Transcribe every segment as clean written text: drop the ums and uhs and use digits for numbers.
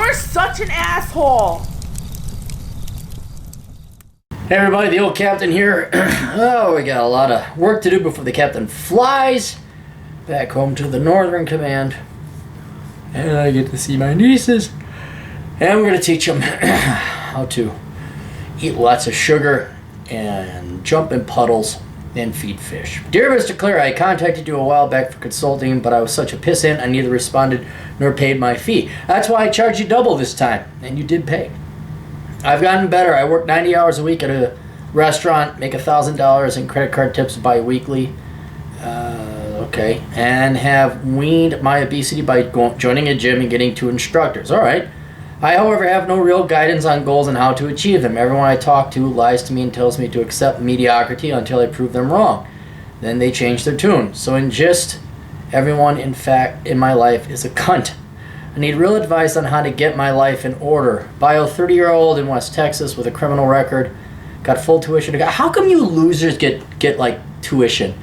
You're such an asshole. Hey everybody, the old captain here. Oh, we got a lot of work to do before the captain flies back home to the Northern Command. And I get to see my nieces. And we're going to teach them how to eat lots of sugar and jump in puddles and feed fish. Dear Mr. Clear, I contacted you a while back for consulting, but I was such a pissant I neither responded nor paid my fee. That's why I charged you double this time, and you did pay. I've gotten better. I work 90 hours a week at a restaurant, make $1,000 in credit card tips bi-weekly, and have weaned my obesity by joining a gym and getting 2 instructors. All right. I, however, have no real guidance on goals and how to achieve them. Everyone I talk to lies to me and tells me to accept mediocrity until I prove them wrong. Then they change their tune. So in gist, everyone, in fact, in my life is a cunt. I need real advice on how to get my life in order. Bio 30-year-old in West Texas with a criminal record. Got full tuition. How come you losers get like tuition?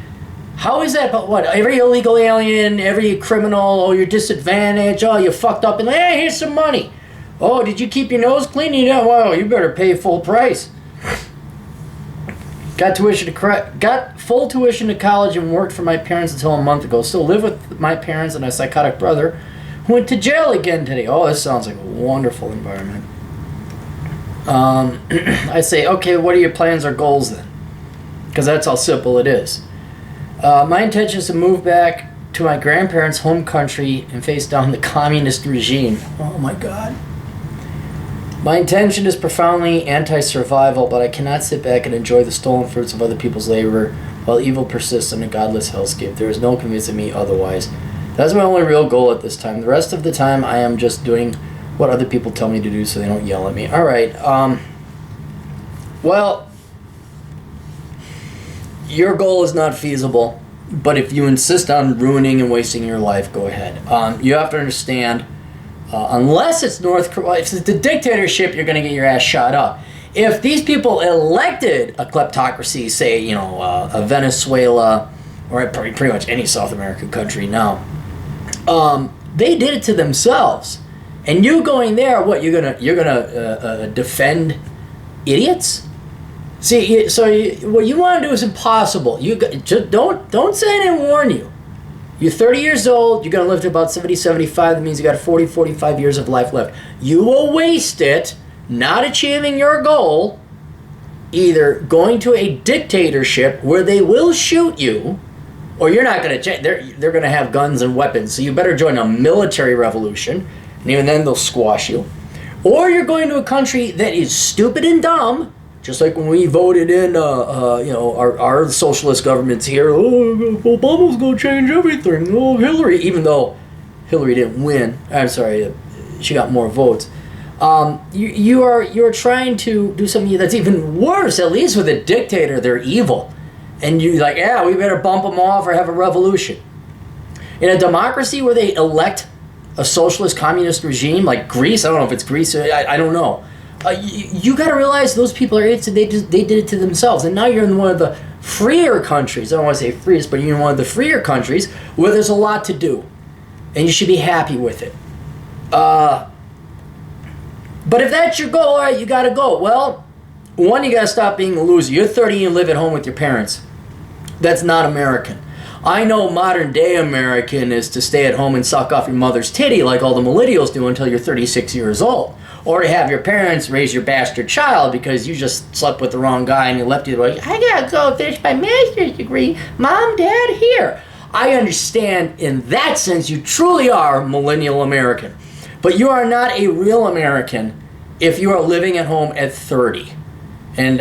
How is that? But what? Every illegal alien, every criminal, oh, you're disadvantaged. Oh, you fucked up. And hey, here's some money. Oh, did you keep your nose clean? You know, well, you better pay full price. Got full tuition to college and worked for my parents until a month ago. Still live with my parents and a psychotic brother who went to jail again today. Oh, this sounds like a wonderful environment. I say, okay, what are your plans or goals then? Because that's how simple it is. My intention is to move back to my grandparents' home country and face down the communist regime. Oh my God. My intention is profoundly anti-survival, but I cannot sit back and enjoy the stolen fruits of other people's labor while evil persists in a godless hellscape. There is no convincing me otherwise. That's my only real goal at this time. The rest of the time, I am just doing what other people tell me to do so they don't yell at me. All right. Well, your goal is not feasible, but if you insist on ruining and wasting your life, go ahead. You have to understand, unless it's North Korea, if it's the dictatorship, you're going to get your ass shot up. If these people elected a kleptocracy, say, a Venezuela, or pretty much any South American country now, they did it to themselves. And you going there, what, you're gonna defend idiots? See, what you want to do is impossible. Just don't say I didn't warn you. You're 30 years old, you're going to live to about 70, 75. That means you got 40, 45 years of life left. You will waste it not achieving your goal, either going to a dictatorship where they will shoot you, or you're not going to, they're going to have guns and weapons, so you better join a military revolution, and even then they'll squash you. Or you're going to a country that is stupid and dumb, just like when we voted in, our socialist governments here. Oh, Obama's going to change everything. Oh, Hillary, even though Hillary didn't win. I'm sorry, she got more votes. You're trying to do something that's even worse. At least with a dictator, they're evil, and you like, yeah, we better bump them off or have a revolution. In a democracy where they elect a socialist communist regime like Greece, I don't know if it's Greece. I don't know. You got to realize those people are idiots. They did it to themselves, and now you're in one of the freer countries. I don't want to say freest, but you're in one of the freer countries where there's a lot to do, and you should be happy with it. But if that's your goal, all right, you got to go. Well, one, you got to stop being a loser. You're 30 and you live at home with your parents. That's not American. I know modern day American is to stay at home and suck off your mother's titty like all the millennials do until you're 36 years old. Or to have your parents raise your bastard child because you just slept with the wrong guy and you left you like, I gotta go finish my master's degree. Mom, Dad, here. I understand in that sense you truly are millennial American. But you are not a real American if you are living at home at 30. And,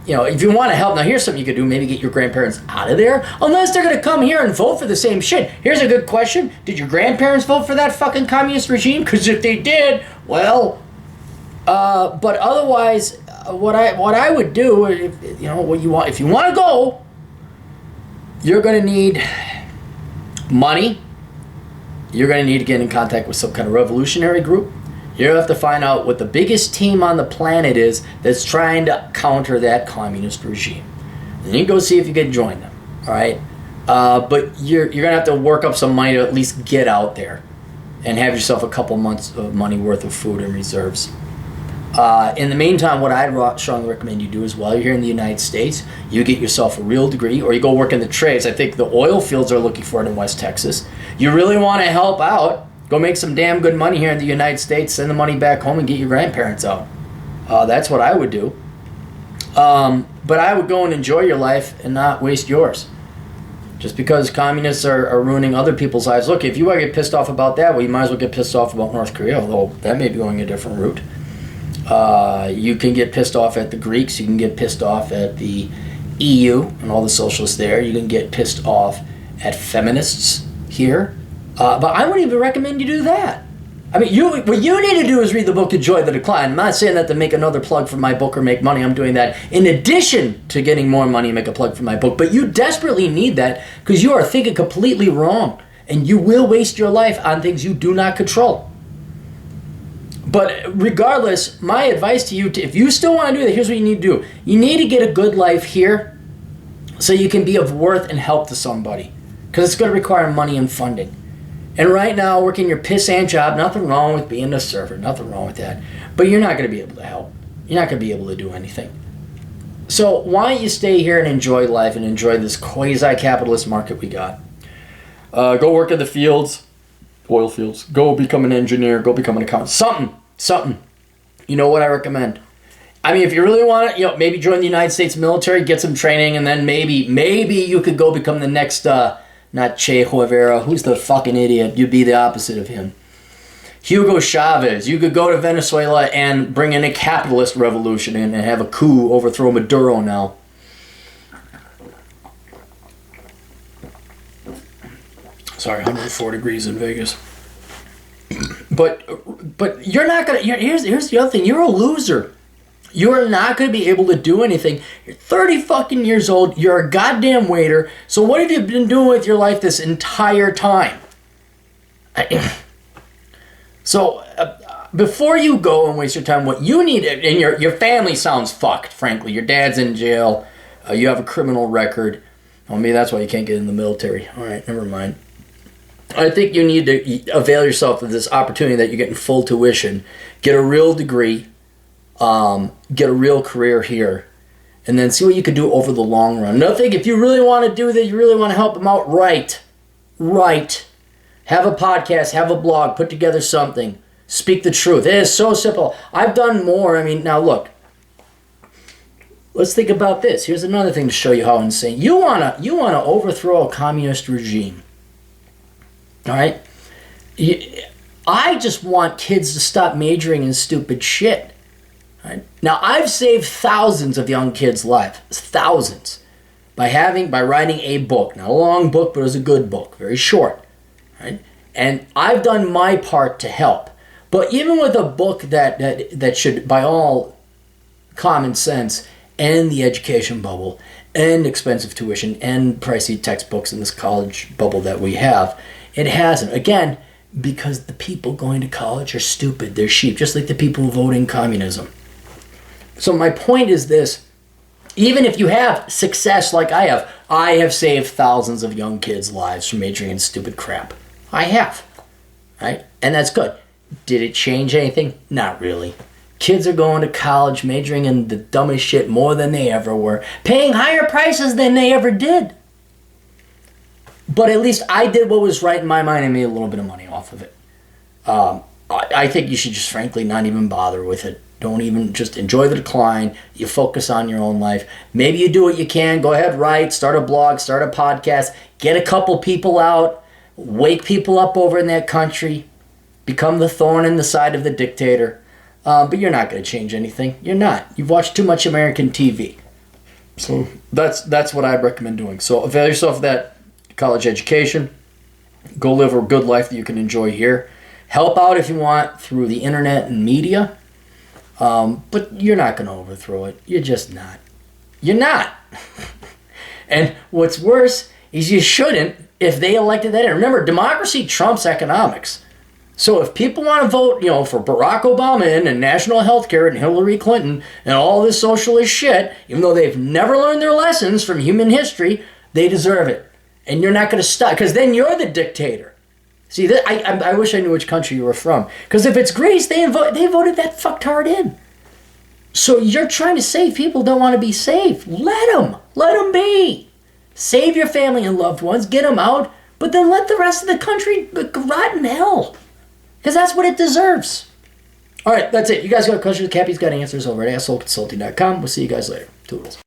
if you want to help, now here's something you could do. Maybe get your grandparents out of there. Unless they're going to come here and vote for the same shit. Here's a good question. Did your grandparents vote for that fucking communist regime? Because if they did, well, but otherwise, what I would do, if you want to go, you're going to need money. You're going to need to get in contact with some kind of revolutionary group. You have to find out what the biggest team on the planet is that's trying to counter that communist regime. Then you go see if you can join them. All right, but you're gonna have to work up some money to at least get out there. and have yourself a couple months of money worth of food and reserves. In the meantime, what I'd strongly recommend you do is while you're here in the United States, you get yourself a real degree or you go work in the trades. I think the oil fields are looking for it in West Texas. You really want to help out, go make some damn good money here in the United States, send the money back home and get your grandparents out. That's what I would do. But I would go and enjoy your life and not waste yours. Just because communists are ruining other people's lives. Look, if you want to get pissed off about that, well, you might as well get pissed off about North Korea, although that may be going a different route. You can get pissed off at the Greeks. You can get pissed off at the EU and all the socialists there. You can get pissed off at feminists here. But I wouldn't even recommend you do that. I mean, what you need to do is read the book Enjoy the Decline. I'm not saying that to make another plug for my book or make money. I'm doing that in addition to getting more money and make a plug for my book. But you desperately need that because you are thinking completely wrong. And you will waste your life on things you do not control. But regardless, my advice to you, if you still want to do that, here's what you need to do. You need to get a good life here so you can be of worth and help to somebody. Because it's going to require money and funding. And right now, working your pissant job, nothing wrong with being a server, nothing wrong with that. But you're not going to be able to help. You're not going to be able to do anything. So why don't you stay here and enjoy life and enjoy this quasi-capitalist market we got? Go work in the fields, oil fields. Go become an engineer. Go become an accountant. Something. You know what I recommend? I mean, if you really want to, maybe join the United States military, get some training, and then maybe you could go become the next, not Che Guevara, who's the fucking idiot? You'd be the opposite of him. Hugo Chavez. You could go to Venezuela and bring in a capitalist revolution and have a coup, overthrow Maduro now. Sorry, 104 degrees in Vegas. But you're not gonna. Here's the other thing. You're a loser. You are not going to be able to do anything. You're 30 fucking years old. You're a goddamn waiter. So what have you been doing with your life this entire time? Before you go and waste your time, what you need, and your family sounds fucked, frankly. Your dad's in jail. You have a criminal record. Well, maybe that's why you can't get in the military. All right, never mind. I think you need to avail yourself of this opportunity that you're getting full tuition. Get a real degree. Get a real career here. And then see what you can do over the long run. Another thing, if you really want to do that, you really want to help them out, write. Have a podcast, have a blog, put together something. Speak the truth. It is so simple. I've done more. I mean, now look. Let's think about this. Here's another thing to show you how insane. You wanna overthrow a communist regime. All right? I just want kids to stop majoring in stupid shit. Right? Now, I've saved thousands of young kids' lives. Thousands. By writing a book. Not a long book, but it was a good book. Very short. Right? And I've done my part to help. But even with a book that should, by all common sense, end the education bubble, end expensive tuition, end pricey textbooks in this college bubble that we have, it hasn't. Again, because the people going to college are stupid. They're sheep, just like the people voting communism. So my point is this. Even if you have success like I have saved thousands of young kids' lives from majoring in stupid crap. I have. Right? And that's good. Did it change anything? Not really. Kids are going to college, majoring in the dumbest shit more than they ever were, paying higher prices than they ever did. But at least I did what was right in my mind and made a little bit of money off of it. I think you should just frankly not even bother with it. Don't even, just enjoy the decline. You focus on your own life. Maybe you do what you can. Go ahead, write, start a blog, start a podcast, get a couple people out, wake people up over in that country, become the thorn in the side of the dictator. But you're not going to change anything. You're not. You've watched too much American TV. So that's what I'd recommend doing. So avail yourself of that college education. Go live a good life that you can enjoy here. Help out if you want through the internet and media. But you're not going to overthrow it. You're just not. You're not. And what's worse is you shouldn't if they elected that in. Remember, democracy trumps economics. So if people want to vote, for Barack Obama and national health care and Hillary Clinton and all this socialist shit, even though they've never learned their lessons from human history, they deserve it. And you're not going to stop, because then you're the dictator. See, I wish I knew which country you were from. Because if it's Greece, they voted that fucktard in. So you're trying to say people don't want to be saved. Let them. Let them be. Save your family and loved ones. Get them out. But then let the rest of the country rot in hell. Because that's what it deserves. All right, that's it. You guys got questions? Cappy's got answers over at assholeconsulting.com. We'll see you guys later. Toodles.